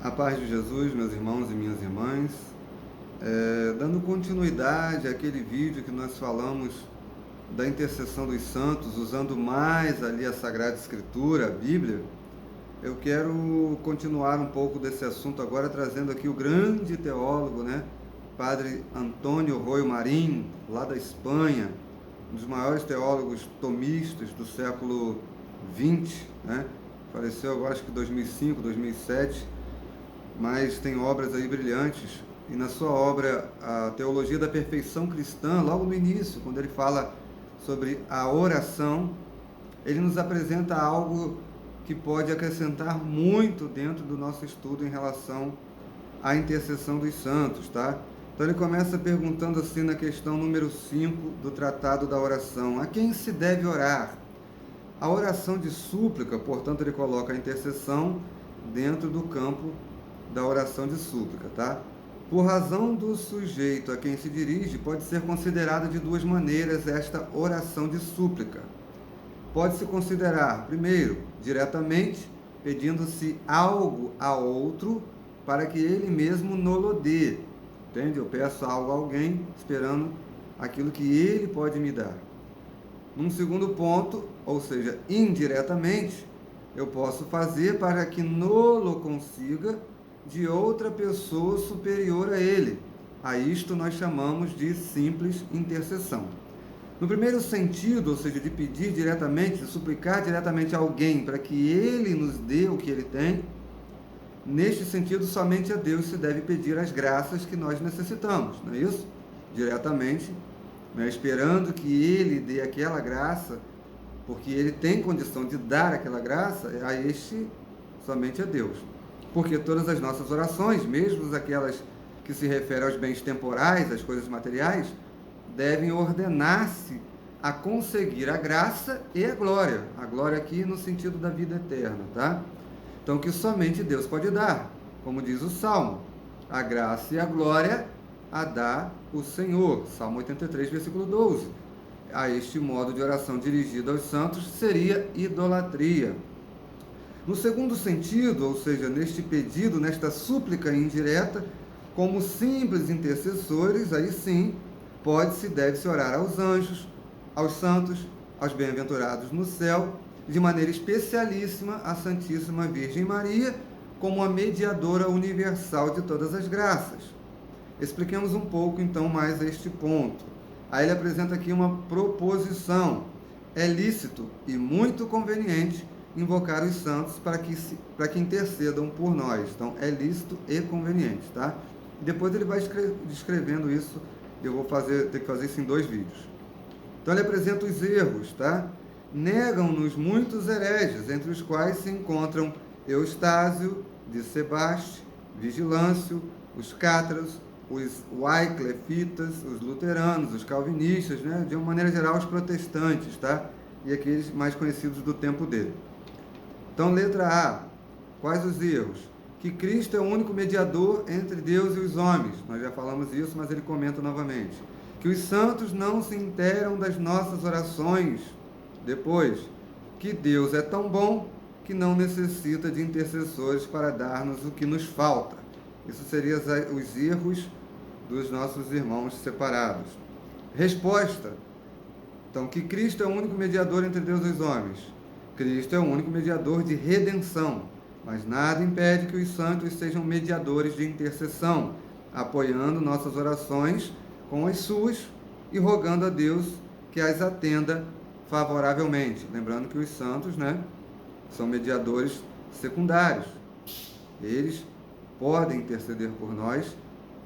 A paz de Jesus, meus irmãos e minhas irmãs. Dando continuidade àquele vídeo que nós falamos da intercessão dos santos, usando mais ali a Sagrada Escritura, a Bíblia, eu quero continuar um pouco desse assunto agora, trazendo aqui o grande teólogo, Padre Antônio Royo Marín, lá da Espanha, um dos maiores teólogos tomistas do século XX, faleceu agora acho que 2005, 2007, mas tem obras aí brilhantes. E na sua obra, a Teologia da Perfeição Cristã, logo no início, quando ele fala sobre a oração, ele nos apresenta algo que pode acrescentar muito dentro do nosso estudo em relação à intercessão dos santos, tá? Então ele começa perguntando assim na questão número 5 do Tratado da Oração: a quem se deve orar? A oração de súplica, portanto, ele coloca a intercessão dentro do campo da oração de súplica, tá? Por razão do sujeito a quem se dirige, pode ser considerada de duas maneiras esta oração de súplica. Pode-se considerar, primeiro, diretamente, pedindo-se algo a outro para que ele mesmo nolo dê. Entende? Eu peço algo a alguém esperando aquilo que ele pode me dar. Num segundo ponto, ou seja, indiretamente, eu posso fazer para que nolo consiga de outra pessoa superior a ele. A isto nós chamamos de simples intercessão. No primeiro sentido, ou seja, de pedir diretamente, de suplicar diretamente a alguém para que ele nos dê o que ele tem, neste sentido, somente a Deus se deve pedir as graças que nós necessitamos, não é isso? Diretamente, esperando que ele dê aquela graça, porque ele tem condição de dar aquela graça, a este somente a Deus. Porque todas as nossas orações, mesmo aquelas que se referem aos bens temporais, às coisas materiais, devem ordenar-se a conseguir a graça e a glória aqui no sentido da vida eterna, tá? Então, que somente Deus pode dar, como diz o Salmo: a graça e a glória a dá o Senhor. Salmo 83, versículo 12. A este modo de oração dirigido aos santos seria idolatria. No segundo sentido, ou seja, neste pedido, nesta súplica indireta, como simples intercessores, aí sim, pode-se, deve-se orar aos anjos, aos santos, aos bem-aventurados no céu, de maneira especialíssima à Santíssima Virgem Maria, como a mediadora universal de todas as graças. Expliquemos um pouco, então, mais este ponto. Aí ele apresenta aqui uma proposição: é lícito e muito conveniente invocar os santos para que intercedam por nós. Então, é lícito e conveniente, tá? E depois ele vai descrevendo isso. Eu vou ter que fazer isso em 2 vídeos. Então, ele apresenta os erros, tá? Negam-nos muitos hereges, entre os quais se encontram Eustáquio, de Sebaste, Vigilâncio, os cátaros, os wyclefitas, os luteranos, os calvinistas, de uma maneira geral, os protestantes, tá? E aqueles mais conhecidos do tempo dele. Então, letra A, quais os erros? Que Cristo é o único mediador entre Deus e os homens. Nós já falamos isso, mas ele comenta novamente. Que os santos não se interam das nossas orações. Depois, que Deus é tão bom que não necessita de intercessores para dar-nos o que nos falta. Isso seriam os erros dos nossos irmãos separados. Resposta. Então, que Cristo é o único mediador entre Deus e os homens. Cristo é o único mediador de redenção, mas nada impede que os santos sejam mediadores de intercessão, apoiando nossas orações com as suas e rogando a Deus que as atenda favoravelmente. Lembrando que os santos, são mediadores secundários. Eles podem interceder por nós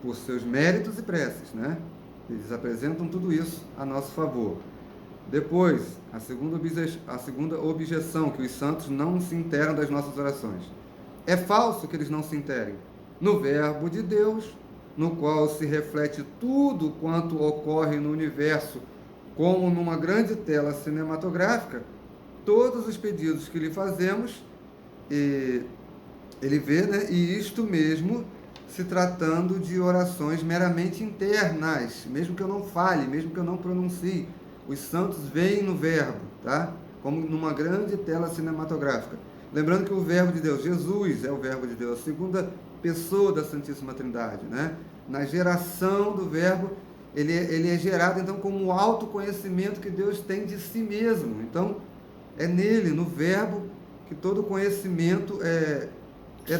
por seus méritos e preces, Eles apresentam tudo isso a nosso favor. Depois, a segunda objeção, que os santos não se interam das nossas orações. É falso que eles não se interem no verbo de Deus, no qual se reflete tudo quanto ocorre no universo, como numa grande tela cinematográfica. Todos os pedidos que lhe fazemos, ele vê, e isto mesmo se tratando de orações meramente internas, mesmo que eu não fale, mesmo que eu não pronuncie. Os santos veem no verbo, tá? Como numa grande tela cinematográfica. Lembrando que o Verbo de Deus, Jesus é o Verbo de Deus, a segunda pessoa da Santíssima Trindade, né? Na geração do Verbo, ele é gerado, então, como o autoconhecimento que Deus tem de si mesmo. Então, é nele, no Verbo, que todo conhecimento é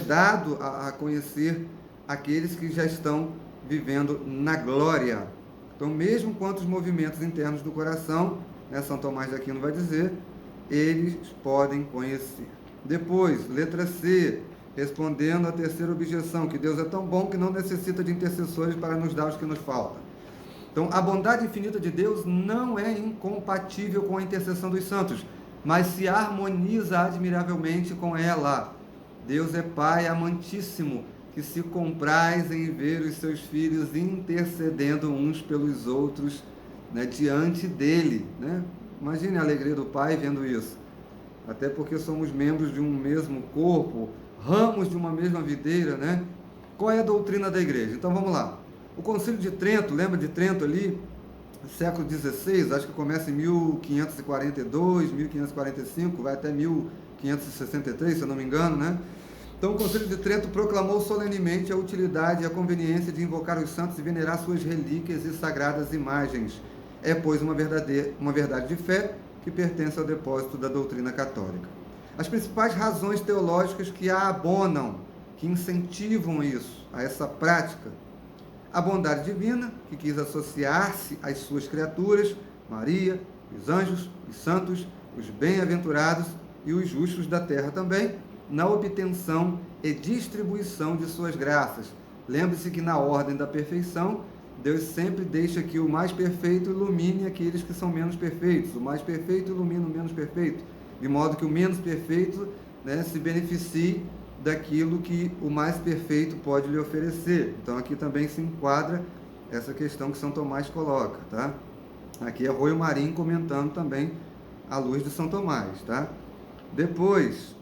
dado a conhecer aqueles que já estão vivendo na glória. Então, mesmo quanto os movimentos internos do coração, né, São Tomás de Aquino vai dizer, eles podem conhecer. Depois, letra C, respondendo à terceira objeção, que Deus é tão bom que não necessita de intercessores para nos dar os que nos faltam. Então, a bondade infinita de Deus não é incompatível com a intercessão dos santos, mas se harmoniza admiravelmente com ela. Deus é Pai amantíssimo, que se compraz em ver os seus filhos intercedendo uns pelos outros, né, diante dele, né? Imagine a alegria do Pai vendo isso. Até porque somos membros de um mesmo corpo, ramos de uma mesma videira, né? Qual é a doutrina da igreja? Então vamos lá. O Concílio de Trento, lembra de Trento ali? Século XVI, acho que começa em 1542, 1545, vai até 1563, se eu não me engano, né? Então o Concílio de Trento proclamou solenemente a utilidade e a conveniência de invocar os santos e venerar suas relíquias e sagradas imagens. É, pois, uma verdade de fé que pertence ao depósito da doutrina católica. As principais razões teológicas que a abonam, que incentivam isso, a essa prática: a bondade divina, que quis associar-se às suas criaturas, Maria, os anjos, os santos, os bem-aventurados e os justos da terra também, na obtenção e distribuição de suas graças. Lembre-se que na ordem da perfeição, Deus sempre deixa que o mais perfeito ilumine aqueles que são menos perfeitos, o mais perfeito ilumina o menos perfeito, de modo que o menos perfeito, né, se beneficie daquilo que o mais perfeito pode lhe oferecer. Então aqui também se enquadra essa questão que São Tomás coloca, tá? Aqui é Roio Marinho comentando também à luz de São Tomás, tá? Depois,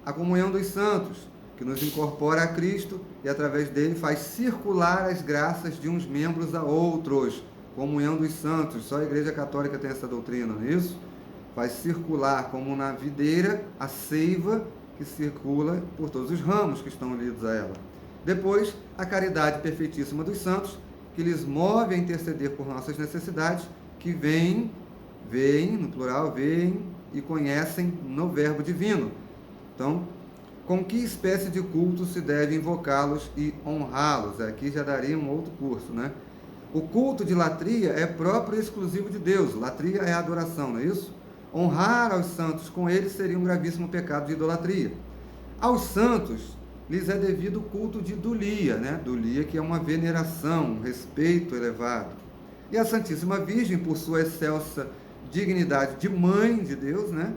a comunhão dos santos, que nos incorpora a Cristo e através dele faz circular as graças de uns membros a outros. Comunhão dos santos, só a Igreja Católica tem essa doutrina, não é isso? Faz circular, como na videira, a seiva que circula por todos os ramos que estão unidos a ela. Depois, a caridade perfeitíssima dos santos, que lhes move a interceder por nossas necessidades, que veem, no plural, veem e conhecem no Verbo divino. Então, com que espécie de culto se deve invocá-los e honrá-los? Aqui já daria um outro curso, né? O culto de latria é próprio e exclusivo de Deus. Latria é adoração, não é isso? Honrar aos santos com eles seria um gravíssimo pecado de idolatria. Aos santos lhes é devido o culto de dulia, né? Dulia, que é uma veneração, um respeito elevado. E a Santíssima Virgem, por sua excelsa dignidade de mãe de Deus, né?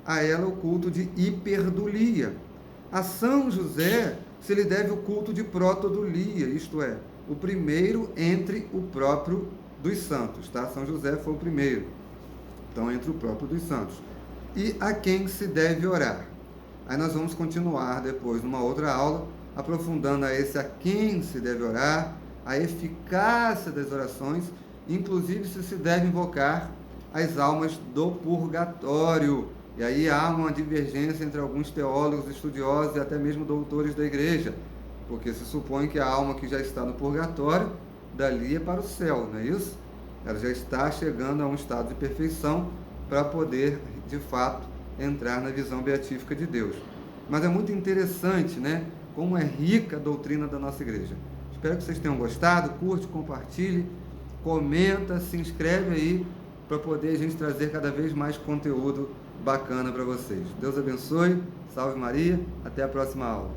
A ela o culto de hiperdulia. A São José se lhe deve o culto de protodulia, isto é, o primeiro entre o próprio dos santos, tá? São José foi o primeiro, então entre o próprio dos santos. E a quem se deve orar? Aí nós vamos continuar depois, numa outra aula, aprofundando a esse a quem se deve orar, a eficácia das orações, inclusive se deve invocar as almas do purgatório. E aí há uma divergência entre alguns teólogos, estudiosos e até mesmo doutores da igreja, porque se supõe que a alma que já está no purgatório, dali é para o céu, não é isso? Ela já está chegando a um estado de perfeição para poder, de fato, entrar na visão beatífica de Deus. Mas é muito interessante, né? Como é rica a doutrina da nossa igreja. Espero que vocês tenham gostado, curte, compartilhe, comenta, se inscreve aí, para poder a gente trazer cada vez mais conteúdo bacana para vocês. Deus abençoe, salve Maria, até a próxima aula.